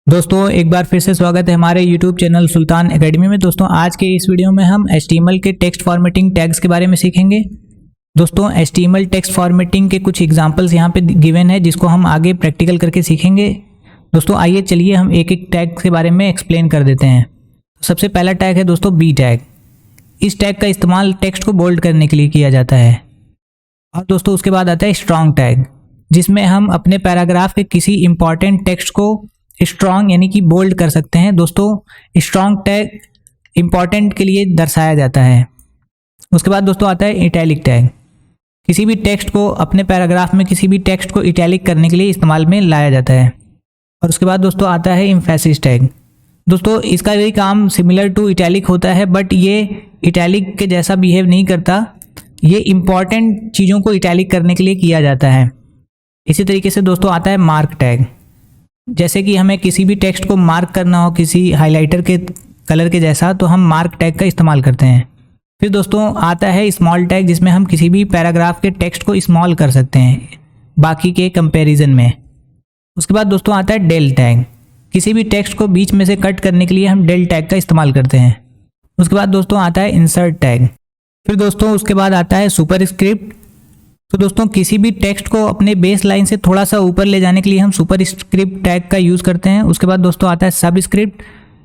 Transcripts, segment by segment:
दोस्तों एक बार फिर से स्वागत है हमारे YouTube चैनल सुल्तान एकेडमी में। दोस्तों आज के इस वीडियो में हम HTML के टेक्स्ट फॉर्मेटिंग टैग्स के बारे में सीखेंगे। दोस्तों HTML टेक्स्ट फॉर्मेटिंग के कुछ एग्जांपल्स यहाँ पे गिवन है जिसको हम आगे प्रैक्टिकल करके सीखेंगे। दोस्तों आइए चलिए हम एक एक टैग के बारे में एक्सप्लेन कर देते हैं। सबसे पहला टैग है दोस्तों बी टैग। इस टैग का इस्तेमाल टेक्स्ट को बोल्ड करने के लिए किया जाता है। और दोस्तों उसके बाद आता है स्ट्रॉन्ग टैग, जिसमें हम अपने पैराग्राफ के किसी इंपॉर्टेंट टेक्स्ट को स्ट्रॉन्ग यानी कि बोल्ड कर सकते हैं। दोस्तों स्ट्रॉन्ग टैग इंपॉर्टेंट के लिए दर्शाया जाता है। उसके बाद दोस्तों आता है इटैलिक टैग। किसी भी टेक्स्ट को अपने पैराग्राफ में किसी भी टेक्स्ट को इटैलिक करने के लिए इस्तेमाल में लाया जाता है। और उसके बाद दोस्तों आता है एम्फेसिस टैग। दोस्तों इसका भी काम सिमिलर टू इटैलिक होता है, बट ये इटैलिक के जैसा बिहेव नहीं करता। ये इंपॉर्टेंट चीज़ों को इटैलिक करने के लिए किया जाता है। इसी तरीके से दोस्तों आता है मार्क टैग। जैसे कि हमें किसी भी टेक्स्ट को मार्क करना हो किसी हाइलाइटर के कलर के जैसा, तो हम मार्क टैग का इस्तेमाल करते हैं। फिर दोस्तों आता है स्मॉल टैग, जिसमें हम किसी भी पैराग्राफ के टेक्स्ट को स्मॉल कर सकते हैं बाकी के कंपैरिजन में। उसके बाद दोस्तों आता है डेल टैग। किसी भी टेक्स्ट को बीच में से कट करने के लिए हम डेल टैग का इस्तेमाल करते हैं। उसके बाद दोस्तों आता है इंसर्ट टैग। फिर दोस्तों उसके बाद आता है सुपरस्क्रिप्ट। तो दोस्तों किसी भी टेक्स्ट को अपने बेस लाइन से थोड़ा सा ऊपर ले जाने के लिए हम सुपरस्क्रिप्ट टैग का यूज़ करते हैं। उसके बाद दोस्तों आता है सबस्क्रिप्ट।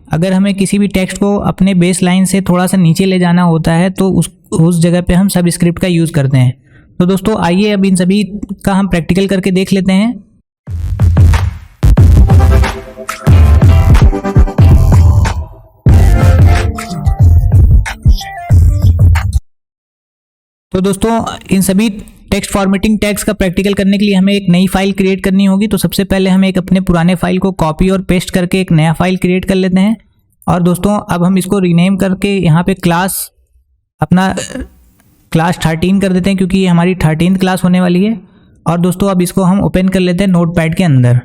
अगर हमें किसी भी टेक्स्ट को अपने बेस लाइन से थोड़ा सा नीचे ले जाना होता है तो उस जगह पे हम सबस्क्रिप्ट का यूज़ करते हैं। तो दोस्तों आइए अब इन सभी का हम प्रैक्टिकल करके देख लेते हैं। तो दोस्तों इन सभी टेक्स्ट फॉर्मेटिंग टैग्स का प्रैक्टिकल करने के लिए हमें एक नई फाइल क्रिएट करनी होगी। तो सबसे पहले हम एक अपने पुराने फाइल को कॉपी और पेस्ट करके एक नया फाइल क्रिएट कर लेते हैं। और दोस्तों अब हम इसको रीनेम करके यहाँ पे अपना क्लास 13 कर देते हैं, क्योंकि ये हमारी 13th क्लास होने वाली है। और दोस्तों अब इसको हम ओपन कर लेते हैं नोटपैड के अंदर।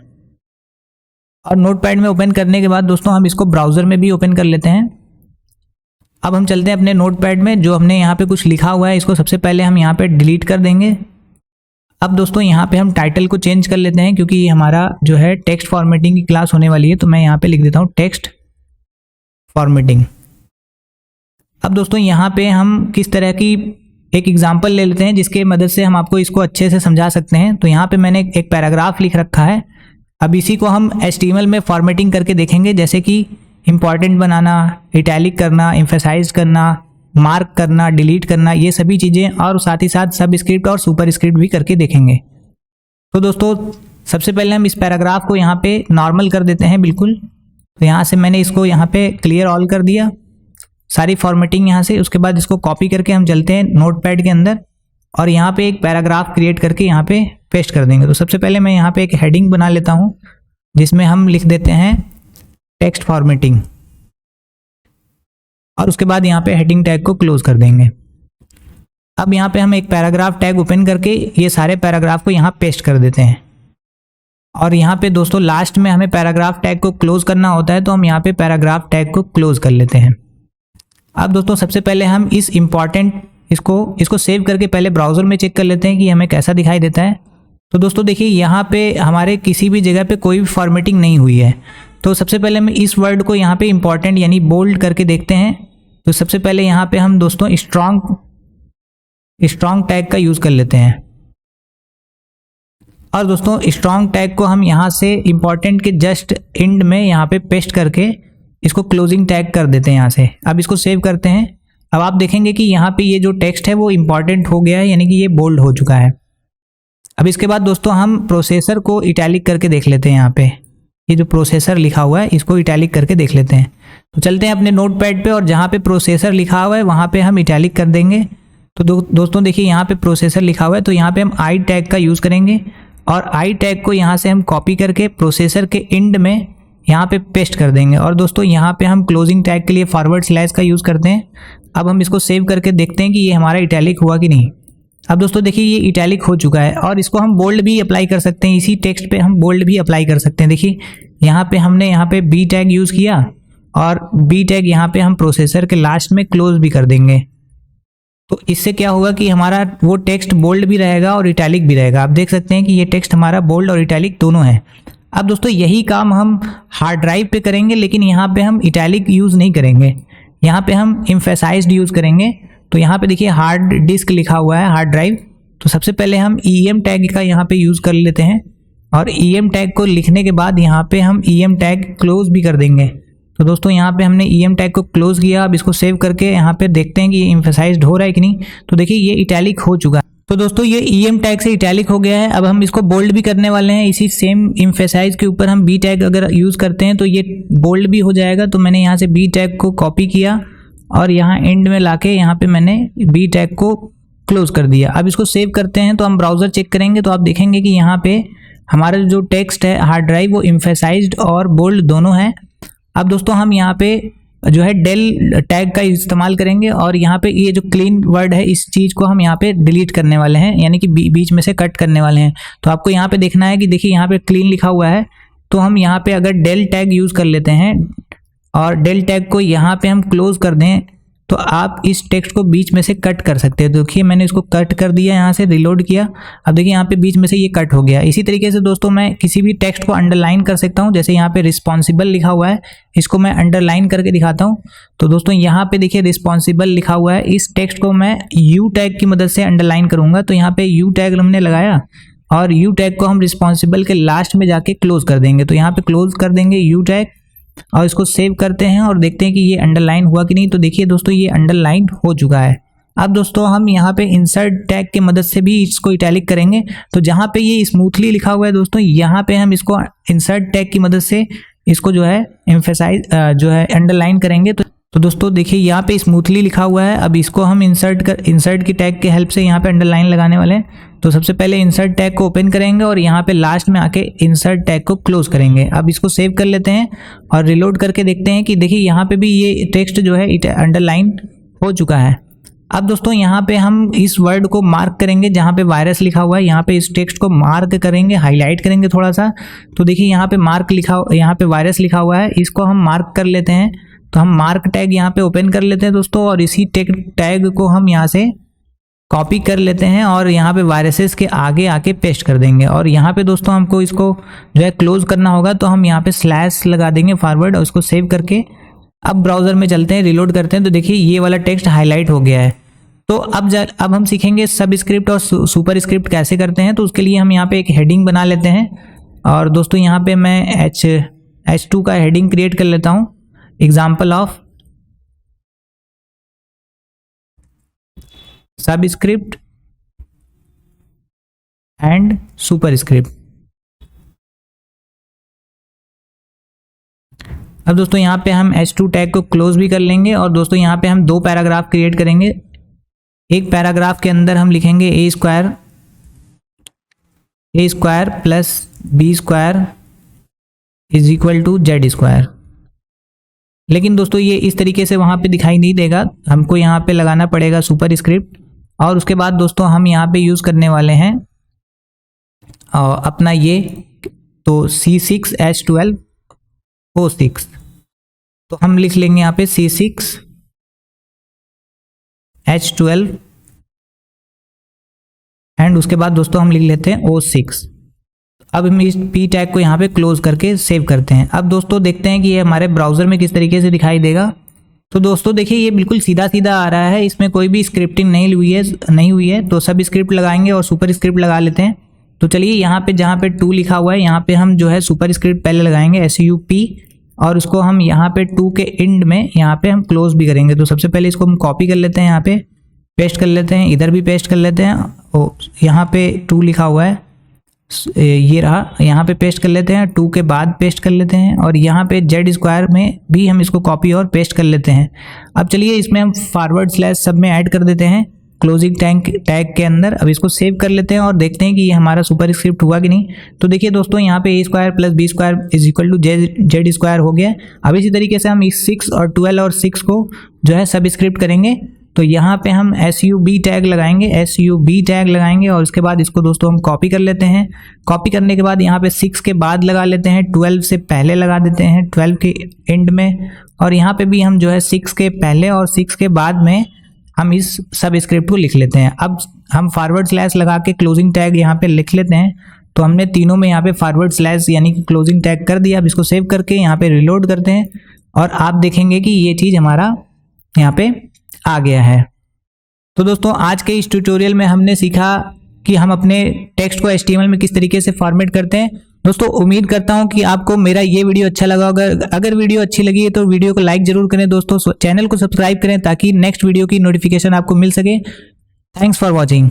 और नोटपैड में ओपन करने के बाद दोस्तों हम इसको ब्राउज़र में भी ओपन कर लेते हैं। अब हम चलते हैं अपने नोटपैड में। जो हमने यहाँ पे कुछ लिखा हुआ है इसको सबसे पहले हम यहाँ पे डिलीट कर देंगे। अब दोस्तों यहाँ पे हम टाइटल को चेंज कर लेते हैं, क्योंकि ये हमारा जो है टेक्स्ट फॉर्मेटिंग की क्लास होने वाली है। तो मैं यहाँ पे लिख देता हूँ टेक्स्ट फॉर्मेटिंग। अब दोस्तों यहाँ पे हम किस तरह की एक एग्जाम्पल ले लेते हैं जिसके मदद से हम आपको इसको अच्छे से समझा सकते हैं। तो यहाँ पे मैंने एक पैराग्राफ लिख रखा है। अब इसी को हम HTML में फॉर्मेटिंग करके देखेंगे, जैसे कि इंपॉर्टेंट बनाना, इटैलिक करना, एम्फेसाइज करना, मार्क करना, डिलीट करना, ये सभी चीज़ें, और साथ ही साथ सबस्क्रिप्ट और सुपरस्क्रिप्ट भी करके देखेंगे। तो दोस्तों सबसे पहले हम इस पैराग्राफ को यहाँ पे नॉर्मल कर देते हैं बिल्कुल। तो यहाँ से मैंने इसको यहाँ पे क्लियर ऑल कर दिया, सारी फॉर्मेटिंग यहाँ से। उसके बाद इसको कॉपी करके हम चलते हैं नोटपैड के अंदर और यहाँ पे एक पैराग्राफ क्रिएट करके यहाँ पे पेस्ट कर देंगे। तो सबसे पहले मैं यहाँ पे एक हेडिंग बना लेता हूँ, जिसमें हम लिख देते हैं टेक्स्ट फॉर्मेटिंग। और उसके बाद यहाँ पे हेडिंग टैग को क्लोज कर देंगे। अब यहाँ पे हम एक पैराग्राफ टैग ओपन करके ये सारे पैराग्राफ को यहाँ पेस्ट कर देते हैं। और यहाँ पे दोस्तों लास्ट में हमें पैराग्राफ टैग को क्लोज करना होता है, तो हम यहाँ पे पैराग्राफ टैग को क्लोज कर लेते हैं। अब दोस्तों सबसे पहले हम इस इम्पॉर्टेंट इसको सेव करके पहले ब्राउज़र में चेक कर लेते हैं कि हमें कैसा दिखाई देता है। तो दोस्तों देखिए यहाँ पे हमारे किसी भी जगह पे कोई भी फॉर्मेटिंग नहीं हुई है। तो सबसे पहले हम इस वर्ड को यहाँ पे इंपॉर्टेंट यानी बोल्ड करके देखते हैं। तो सबसे पहले यहाँ पे हम दोस्तों स्ट्रॉन्ग टैग का यूज़ कर लेते हैं। और दोस्तों स्ट्रॉन्ग टैग को हम यहाँ से इंपॉर्टेंट के जस्ट एंड में यहाँ पे पेस्ट करके इसको क्लोजिंग टैग कर देते हैं यहाँ से। अब इसको सेव करते हैं। अब आप देखेंगे कि यहाँ पे ये जो टेक्स्ट है वो इंपॉर्टेंट हो गया है, यानी कि ये बोल्ड हो चुका है। अब इसके बाद दोस्तों हम प्रोसेसर को इटैलिक करके देख लेते हैं। यहाँ पे ये जो प्रोसेसर लिखा हुआ है इसको इटैलिक करके देख लेते हैं। तो चलते हैं अपने नोटपैड पे और जहाँ पे प्रोसेसर लिखा हुआ है वहाँ पे हम इटैलिक कर देंगे। तो दोस्तों देखिए यहाँ पे प्रोसेसर लिखा हुआ है, तो यहाँ पे हम आई टैग का यूज़ करेंगे। और आई टैग को यहाँ से हम कॉपी करके प्रोसेसर के एंड में यहाँ पे पेस्ट कर देंगे। और दोस्तों यहाँ पे हम क्लोजिंग टैग के लिए फॉरवर्ड स्लैश का यूज़ करते हैं। अब हम इसको सेव करके देखते हैं कि ये हमारा इटैलिक हुआ कि नहीं। अब दोस्तों देखिए ये इटैलिक हो चुका है। और इसको हम बोल्ड भी अप्लाई कर सकते हैं, इसी टेक्स्ट पे हम बोल्ड भी अप्लाई कर सकते हैं। देखिए यहाँ पे हमने यहाँ पे बी टैग यूज़ किया और बी टैग यहाँ पे हम प्रोसेसर के लास्ट में क्लोज भी कर देंगे। तो इससे क्या होगा कि हमारा वो टेक्स्ट बोल्ड भी रहेगा और इटैलिक भी रहेगा। आप देख सकते हैं कि ये टेक्स्ट हमारा बोल्ड और इटैलिक दोनों है। अब दोस्तों यही काम हम हार्ड ड्राइव पे करेंगे, लेकिन यहाँ पे हम इटैलिक यूज़ नहीं करेंगे, यहाँ पे हम एम्फेसाइज्ड यूज़ करेंगे। तो यहाँ पे देखिए हार्ड डिस्क लिखा हुआ है, हार्ड ड्राइव। तो सबसे पहले हम EM टैग का यहाँ पे यूज़ कर लेते हैं, और EM टैग को लिखने के बाद यहाँ पे हम EM टैग क्लोज भी कर देंगे। तो दोस्तों यहाँ पे हमने EM टैग को क्लोज किया। अब इसको सेव करके यहाँ पे देखते हैं कि ये एम्फेसाइज्ड हो रहा है कि नहीं। तो देखिए ये इटैलिक हो चुका है। तो दोस्तों ये EM टैग से इटैलिक हो गया है। अब हम इसको बोल्ड भी करने वाले हैं। इसी सेम एम्फेसाइज के ऊपर हम B टैग अगर यूज़ करते हैं तो ये बोल्ड भी हो जाएगा। तो मैंने यहाँ से B टैग को कॉपी किया और यहाँ एंड में लाके यहाँ पे मैंने B टैग को क्लोज कर दिया। अब इसको सेव करते हैं तो हम ब्राउज़र चेक करेंगे तो आप देखेंगे कि यहाँ पे हमारा जो टेक्स्ट है हार्ड ड्राइव वो एम्फेसाइज्ड और बोल्ड दोनों है। अब दोस्तों हम यहाँ पे जो है डेल टैग का इस्तेमाल करेंगे और यहाँ पे ये जो क्लीन वर्ड है इस चीज़ को हम यहाँ पे डिलीट करने वाले हैं, यानी कि बीच में से कट करने वाले हैं। तो आपको यहाँ पे देखना है कि देखिए यहाँ पे क्लीन लिखा हुआ है। तो हम यहाँ पे अगर डेल टैग यूज़ कर लेते हैं और डेल टैग को यहाँ पे हम क्लोज कर दें तो आप इस टेक्स्ट को बीच में से कट कर सकते हैं। देखिए मैंने इसको कट कर दिया, यहाँ से रिलोड किया। अब देखिए यहाँ पे बीच में से ये कट हो गया। इसी तरीके से दोस्तों मैं किसी भी टेक्स्ट को अंडरलाइन कर सकता हूँ। जैसे यहाँ पे रिस्पॉन्सिबल लिखा हुआ है, इसको मैं अंडरलाइन करके दिखाता हूँ। तो दोस्तों यहाँ पे देखिए रिस्पॉन्सिबल लिखा हुआ है, इस टेक्स्ट को मैं U टैग की मदद से अंडरलाइन करूँगा। तो यहाँ पे U टैग हमने लगाया और U टैग को हम रिस्पॉन्सिबल के लास्ट में जाके क्लोज कर देंगे। तो यहाँ पे क्लोज कर देंगे U टैग और इसको सेव करते हैं और देखते हैं कि ये अंडरलाइन हुआ कि नहीं। तो देखिए दोस्तों ये अंडरलाइन हो चुका है। अब दोस्तों हम यहाँ पे इंसर्ट टैग की मदद से भी इसको इटैलिक करेंगे। तो जहाँ पे ये स्मूथली लिखा हुआ है दोस्तों, यहाँ पे हम इसको इंसर्ट टैग की मदद से इसको जो है एम्फेसाइज जो है अंडरलाइन करेंगे। तो दोस्तों देखिए यहाँ पे स्मूथली लिखा हुआ है। अब इसको हम इंसर्ट की टैग के हेल्प से यहाँ पे अंडरलाइन लगाने वाले हैं। तो सबसे पहले इंसर्ट टैग को ओपन करेंगे और यहाँ पे लास्ट में आके इंसर्ट टैग को क्लोज करेंगे। अब इसको सेव कर लेते हैं और रिलोड करके देखते हैं कि देखिए यहाँ पे भी ये टेक्स्ट जो है अंडरलाइन हो चुका है। अब दोस्तों यहाँ पे हम इस वर्ड को मार्क करेंगे जहाँ पे वायरस लिखा हुआ है, यहाँ पे इस टेक्स्ट को मार्क करेंगे, हाईलाइट करेंगे थोड़ा सा। तो देखिए यहाँ पे यहाँ पे वायरस लिखा हुआ है, इसको हम मार्क कर लेते हैं। तो हम मार्क टैग यहाँ पे ओपन कर लेते हैं दोस्तों और इसी टैग को हम यहाँ से कॉपी कर लेते हैं और यहाँ पे वायरसेस के आगे आके पेस्ट कर देंगे। और यहाँ पे दोस्तों हमको इसको जो है क्लोज करना होगा, तो हम यहाँ पे स्लैश लगा देंगे फॉरवर्ड और इसको सेव करके अब ब्राउज़र में चलते हैं, रिलोड करते हैं। तो देखिए ये वाला टेक्स्ट हाईलाइट हो गया है। तो अब हम सीखेंगे सब स्क्रिप्ट और सुपर स्क्रिप्ट कैसे करते हैं। तो उसके लिए हम यहाँ पे एक हेडिंग बना लेते हैं और दोस्तों यहाँ पे मैं H2 का हेडिंग क्रिएट कर लेता हूँ, एग्जाम्पल ऑफ सब स्क्रिप्ट एंड सुपर स्क्रिप्ट। अब दोस्तों यहाँ पे हम H2 टैग को क्लोज भी कर लेंगे और दोस्तों यहाँ पे हम दो पैराग्राफ क्रिएट करेंगे। एक पैराग्राफ के अंदर हम लिखेंगे A square plus B square is equal to Z square. लेकिन दोस्तों ये इस तरीके से वहाँ पे दिखाई नहीं देगा, हमको यहाँ पे लगाना पड़ेगा सुपर स्क्रिप्ट। और उसके बाद दोस्तों हम यहाँ पे यूज़ करने वाले हैं अपना ये तो C6H12O6। तो हम लिख लेंगे यहाँ पे C6H12 एंड उसके बाद दोस्तों हम लिख लेते हैं O6। अब हम इस P टैग को यहाँ पे क्लोज करके सेव करते हैं। अब दोस्तों देखते हैं कि ये हमारे ब्राउज़र में किस तरीके से दिखाई देगा। तो दोस्तों देखिए ये बिल्कुल सीधा सीधा आ रहा है, इसमें कोई भी स्क्रिप्टिंग नहीं हुई है। तो सब स्क्रिप्ट लगाएंगे और सुपर स्क्रिप्ट लगा लेते हैं। तो चलिए यहाँ पे जहाँ पे 2 लिखा हुआ है यहाँ पे हम जो है सुपर स्क्रिप्ट पहले लगाएंगे SUP और उसको हम यहाँ पे 2 के एंड में यहाँ पे हम क्लोज भी करेंगे। तो सबसे पहले इसको हम कॉपी कर लेते हैं, यहाँ पे पेस्ट कर लेते हैं, इधर भी पेस्ट कर लेते हैं। यहाँ पे 2 लिखा हुआ है, ये रहा, यहाँ पे पेस्ट कर लेते हैं, 2 के बाद पेस्ट कर लेते हैं और यहाँ पे जेड स्क्वायर में भी हम इसको कॉपी और पेस्ट कर लेते हैं। अब चलिए इसमें हम फॉरवर्ड स्लैश सब में ऐड कर देते हैं क्लोजिंग टैग के अंदर। अब इसको सेव कर लेते हैं और देखते हैं कि ये हमारा सुपर स्क्रिप्ट हुआ कि नहीं। तो देखिए दोस्तों यहाँ पे A square plus B square is equal to Z square हो गया। अब इसी तरीके से हम इस 6 और 12 और 6 को जो है सब स्क्रिप्ट करेंगे। तो यहाँ पे हम SUB टैग लगाएंगे और उसके बाद इसको दोस्तों हम कॉपी कर लेते हैं। कॉपी करने के बाद यहाँ पे 6 के बाद लगा लेते हैं, 12 से पहले लगा देते हैं, 12 के एंड में। और यहाँ पे भी हम जो है 6 के पहले और 6 के बाद में हम इस सब स्क्रिप्ट को लिख लेते हैं। अब हम फॉरवर्ड स्लैश लगा के क्लोजिंग टैग यहाँ पे लिख लेते हैं। तो हमने तीनों में यहाँ पे फॉरवर्ड स्लैश यानी कि क्लोजिंग टैग कर दिया। अब इसको सेव करके यहाँ पे रिलोड करते हैं और आप देखेंगे कि ये चीज़ हमारा यहाँ पे आ गया है। तो दोस्तों आज के इस ट्यूटोरियल में हमने सीखा कि हम अपने टेक्स्ट को HTML में किस तरीके से फॉर्मेट करते हैं। दोस्तों उम्मीद करता हूं कि आपको मेरा ये वीडियो अच्छा लगा होगा। अगर वीडियो अच्छी लगी है तो वीडियो को लाइक जरूर करें दोस्तों, चैनल को सब्सक्राइब करें ताकि नेक्स्ट वीडियो की नोटिफिकेशन आपको मिल सके। Thanks for watching.